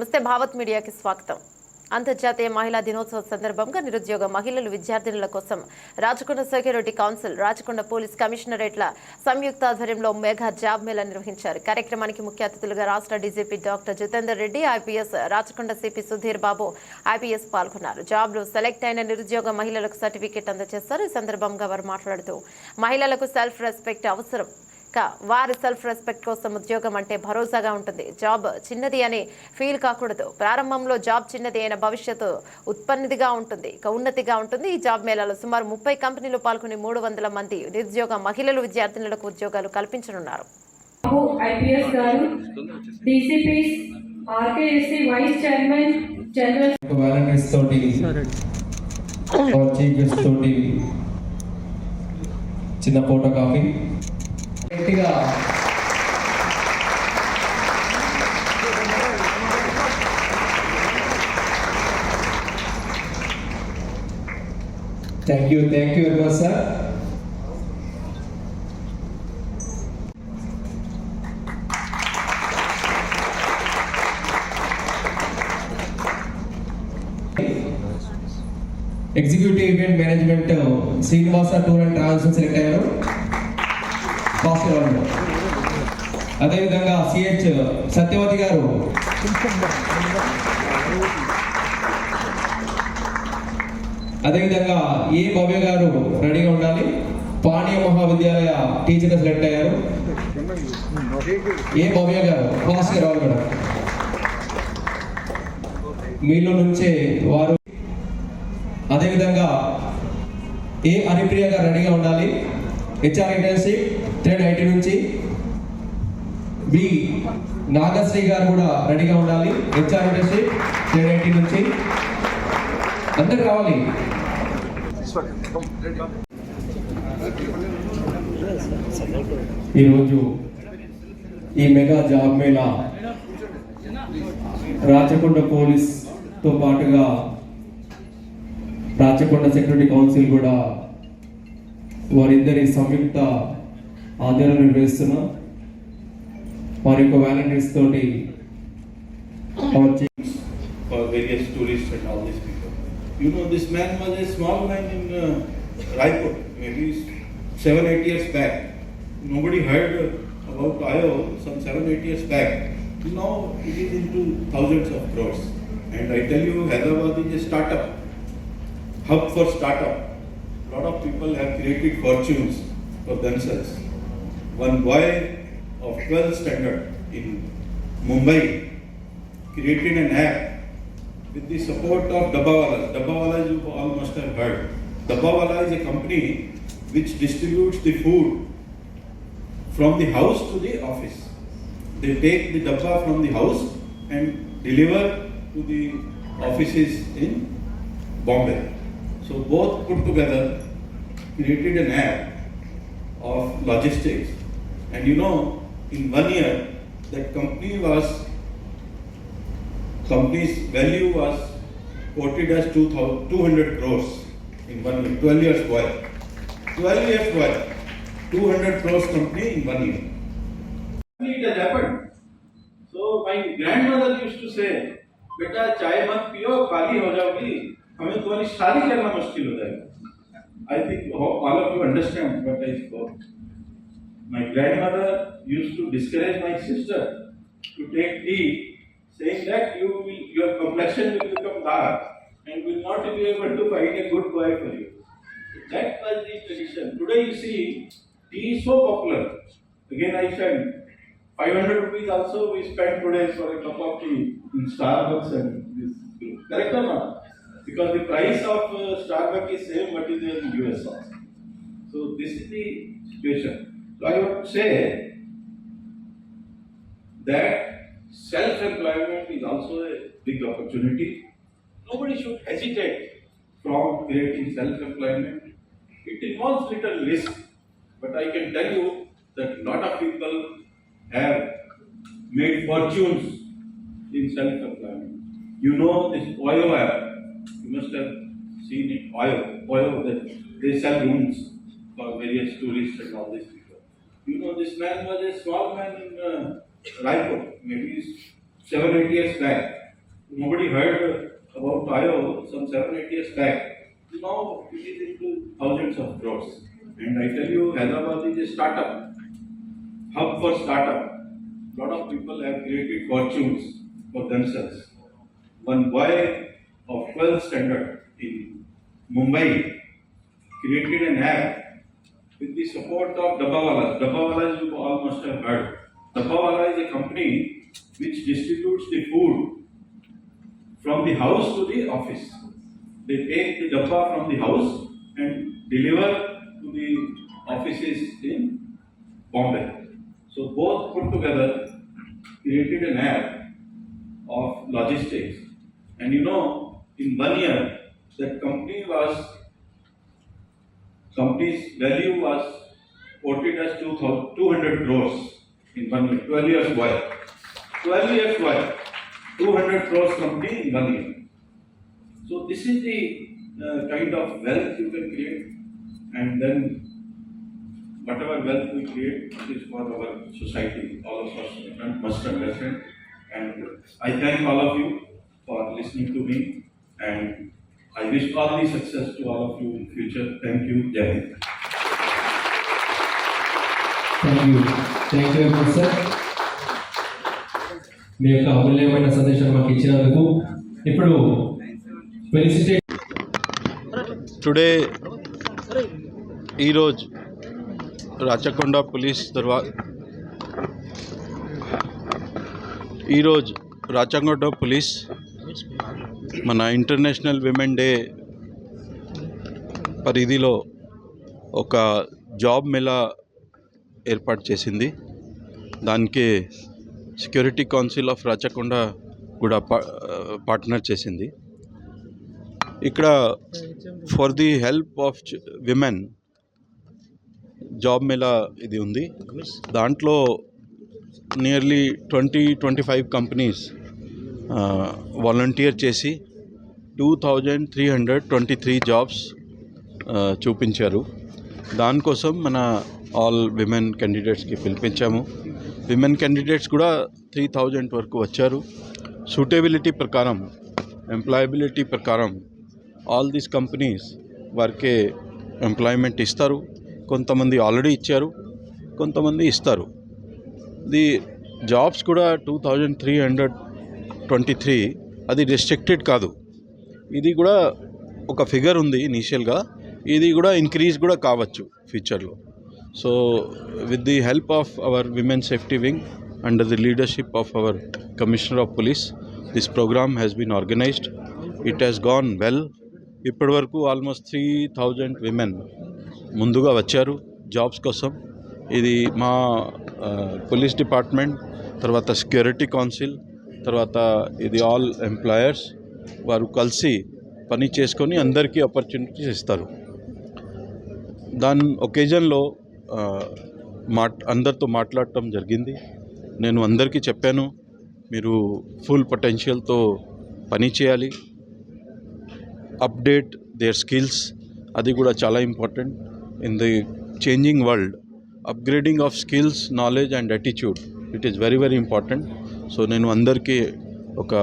నమస్తే భావత్ మీడియాకి స్వాగతం. అంతర్జాతీయ మహిళా దినోత్సవ సందర్భంగా నిరుద్యోగ మహిళలు విద్యార్థినుల కోసం Rachakonda security council, Rachakonda police కమిషనరేట్ల సంయుక్త ఆధ్వర్యంలో మెగా జాబ్ మేళా నిర్వహించారు. కార్యక్రమానికి ముఖ్య అతిథులుగా రాష్ట్ర DGP doctor Jitender Reddy, IPS, Rachakonda CP Sudheer Babu IPS పాల్గొన్నారు. జాబ్లో సెలెక్ట్ అయిన నిరుద్యోగ మహిళలకు సర్టిఫికెట్ అందజేస్తారు. ఈ సందర్భంగా వారు మాట్లాడుతూ మహిళలకు సెల్ఫ్ రెస్పెక్ట్ అవసరం, వారి సెల్ఫ్ రెస్పెక్ట్ కోసం ఉద్యోగం అంటే భరోసాగా ఉంటుంది. జాబ్ చిన్నది అని ఫీల్ కాకూడదు. ప్రారంభంలో జాబ్ చిన్నది అయిన భవిష్యత్తు ఉత్పన్నిదిగా ఉంటుంది, ఉన్నతిగా ఉంటుంది. ఈ జాబ్ మేళాలో సుమారు 30 కంపెనీలు పాల్గొని 300 మంది నిరుద్యోగ మహిళలు విద్యార్థినులకు ఉద్యోగాలు కల్పించనున్నారు. చిన్న photo copy Thank you very much, sir. Executive Event Management Srinivasa Tour and Travels select అయ్యారు. అదేవిధంగా సిహెచ్ సత్యవతి గారు, అదేవిధంగా ఏ భవ్య గారు రెడీగా ఉండాలి. పాణ్య మహావిద్యాలయ టీచర్ సెలెక్ట్ అయ్యారు. ఏ భవ్య గారు ఫాస్ట్ రావాలి మేడం. మీలో నుంచే వారు. అదేవిధంగా ఏ హరిప్రియ గారు రెడీగా ఉండాలి. హెచ్ఆర్ ఇంటర్న్షిప్ థ్రెడ్ ఐటీ నుంచి. బి నాగశ్రీ గారు కూడా రెడీగా ఉండాలి. హెచ్ఆర్ ఇంటర్న్షిప్ థ్రెడ్ ఐటీ నుంచి. అందరు రావాలి. ఈరోజు ఈ మెగా జాబ్ మేళా రాచకొండ పోలీస్తో పాటుగా రాచకొండ సెక్యూరిటీ కౌన్సిల్ కూడా వారిద్దరి సంయుక్త ఆధ్వర్యంలో నిర్వహిస్తున్నాం. వారి యొక్క వాలంటీర్స్ తోటి for various tourists and all these people. You know, this man was a small man in Raipur, maybe 7-8 years back. Nobody heard about IO some 7-8 years back. Now it is into thousands of crores. And I tell you, Hyderabad is a startup, hub for startup. A lot of people have created fortunes for themselves. One boy of 12th standard in Mumbai created an app with the support of Dabbawala. Dabbawala you all must have heard. Dabbawala is a company which distributes the food from the house to the office. They take the dabba from the house and deliver to the offices in Bombay. So both put together created an app of logistics. And you know, in 1 year, that company's value was quoted as 200 crores in 1 year. 12 years while. 200 crores company in 1 year. It has happened. So my grandmother used to say, "Beta, चाय मत पियो, काली हो जाओगी, हमें तुम्हारी शादी करना मुश्किल हो जाएगा." I think all of you understand what I spoke. My grandmother used to discourage my sister to take tea, saying that your complexion will become dark and will not be able to find a good boy for you. That was the tradition. Today you see, tea is so popular. Again I said, 500 rupees also we spend today for a cup of tea in Starbucks and this. Correct or not? Because the price of Starbucks is same what is there in US also. So this is the situation. So I would say that self-employment is also a big opportunity. Nobody should hesitate from creating self-employment. It involves little risk, but I can tell you that a lot of people have made fortunes in self-employment. You know this Oyo app. You must have seen it. Oyo, that they sell rooms for various tourists and all these people. You know, this man was a small man in Raipur, maybe 7-8 years back. nobody heard about IO some 7-8 years back. Now it is into thousands of crores. And I tell you, Hyderabad is a startup, hub for startup. Lot of people have created fortunes for themselves. One boy of 12th standard in Mumbai created an app with the support of Dabbawalas. Dabbawalas you all must have heard. Dabbawala is a company which distributes the food from the house to the office. They take the dabba from the house and deliver to the offices in Bombay. So both put together created an app of logistics. And you know, in 1 year, that company's value was quoted as 200 crores in 1 year, 12 years while. 12 years while, 200 crores company in 1 year. So this is the kind of wealth you can create, and then whatever wealth we create is for our society. All of us must understand. And I thank all of you for listening to me, and I wish all the success to all of you in future. Thank you. Jai Hind. Thank you very much sir. మీ యొక్క అమూల్యమైన సందేశాన్ని మాకు ఇచ్చినందుకు. ఇప్పుడు felicitate today ఈరోజు Rachakonda police ఈరోజు Rachakonda police మన ఇంటర్నేషనల్ విమెన్ డే పరిధిలో ఒక జాబ్ మేళా ఏర్పాటు చేసింది. దానికి సెక్యూరిటీ కౌన్సిల్ ఆఫ్ రాచకొండ కూడా పార్ట్నర్ చేసింది. ఇక్కడ for the help of women job Mela ఇది ఉంది. దాంట్లో నియర్లీ 20-25 కంపెనీస్ వాలంటీర్ చేసి 2323 జాబ్స్ చూపించారు. దానికోసం మన ఆల్ విమెన్ క్యాండిడేట్స్కి పిలిపించాము. విమెన్ క్యాండిడేట్స్ కూడా 3000 వరకు వచ్చారు. సూటబిలిటీ ప్రకారం, ఎంప్లాయబిలిటీ ప్రకారం ఆల్ దీస్ కంపెనీస్ వారికి ఎంప్లాయ్మెంట్ ఇస్తారు. కొంతమంది ఆల్రెడీ ఇచ్చారు, కొంతమంది ఇస్తారు. ది జాబ్స్ కూడా 2323 అది రెస్ట్రిక్టెడ్ కాదు. ఇది కూడా ఒక ఫిగర్ ఉంది ఇనీషియల్గా. ఇది కూడా ఇంక్రీజ్ కూడా కావచ్చు ఫ్యూచర్లో. So with the help of our women safety wing under the leadership of our commissioner of police, this program has been organized. It has gone well. ఇప్పటి వరకు ఆల్మోస్ట్ 3000 విమెన్ ముందుగా వచ్చారు జాబ్స్ కోసం. ఇది మా పోలీస్ డిపార్ట్మెంట్, తర్వాత security council, తర్వాత ఇది ఆల్ ఎంప్లాయర్స్ వారు కలిసి పని చేసుకొని అందరికీ ఆపర్చునిటీస్ ఇస్తారు. దాని ఒకేజన్లో అందరితో మాట్లాడటం జరిగింది. నేను అందరికీ చెప్పాను, మీరు ఫుల్ పొటెన్షియల్తో పని చేయాలి, అప్డేట్ దేర్ స్కిల్స్. అది కూడా చాలా important in the changing world. Upgrading of skills, knowledge and attitude, it is very very important. So నేను అందరికీ ఒక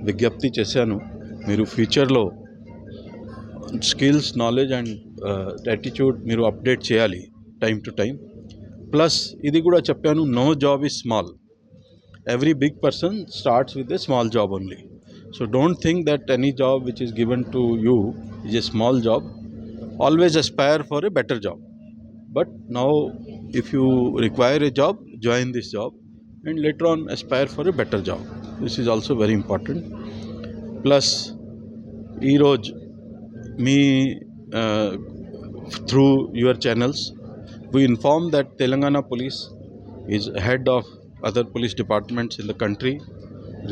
విజ్ఞప్తి చేశాను, మీరు ఫ్యూచర్లో స్కిల్స్, నాలెడ్జ్ అండ్ యాటిట్యూడ్ మీరు అప్డేట్ చేయాలి టైం టు టైం. ప్లస్ ఇది కూడా చెప్పాను, no job is small. Every big person starts with a small job only. So don't think that any job which is given to you is a small job. Always aspire for a better job. But now if you require a job, join this job and later on aspire for a better job. This is also very important. Plus, Eroj, me through your channels, we inform that Telangana Police is head of other police departments in the country.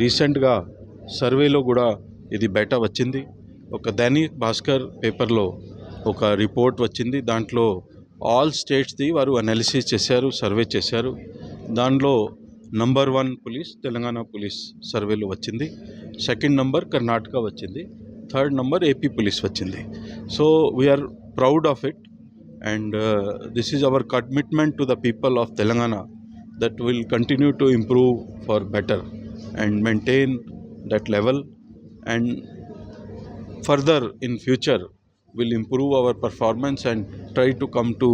Recent ga సర్వేలో కూడా ఇది బయట వచ్చింది. ఒక దైనిక్ భాస్కర్ పేపర్లో ఒక report వచ్చింది. దాంట్లో ఆల్ స్టేట్స్ది వారు అనాలిసిస్ చేశారు, సర్వే చేశారు. దాంట్లో నంబర్ 1 పోలీస్ తెలంగాణ పోలీస్ సర్వేలో వచ్చింది. సెకండ్ నంబర్ కర్ణాటక వచ్చింది. థర్డ్ నంబర్ ఏపీ పోలీస్ వచ్చింది. So we are proud of it and this is our commitment to the people of Telangana that will continue to improve for better and maintain that level and further in future will improve our performance and try to come to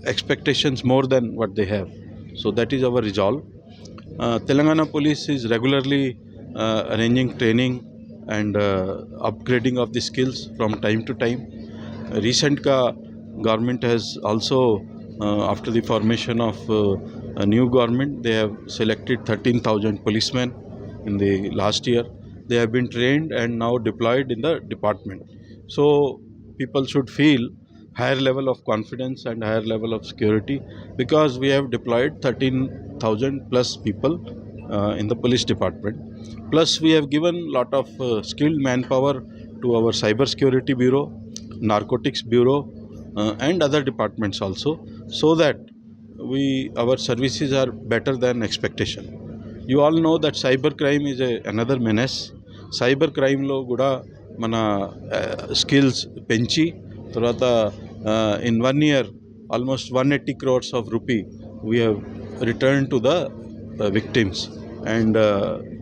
expectations more than what they have. So that is our resolve. Telangana Police is regularly arranging training and upgrading of the skills from time to time. Recent government has also, after the formation of a new government, they have selected 13,000 policemen in the last year. They have been trained and now deployed in the department. So people should feel higher level of confidence and higher level of security because we have deployed 13,000 plus people in the police department. Plus we have given lot of skilled manpower to our cyber security bureau, narcotics bureau and other departments also, so that our services are better than expectation. You all know that cyber crime is another menace. Cyber crime lo kuda mana skills penchi tarvata in 1 year almost 180 crores of rupee we have returned to the victims and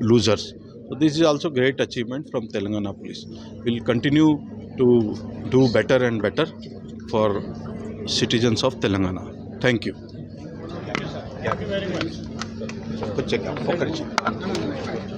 losers. So this is also great achievement from Telangana Police. We'll continue to do better and better for citizens of Telangana. Thank you. Thank you very much.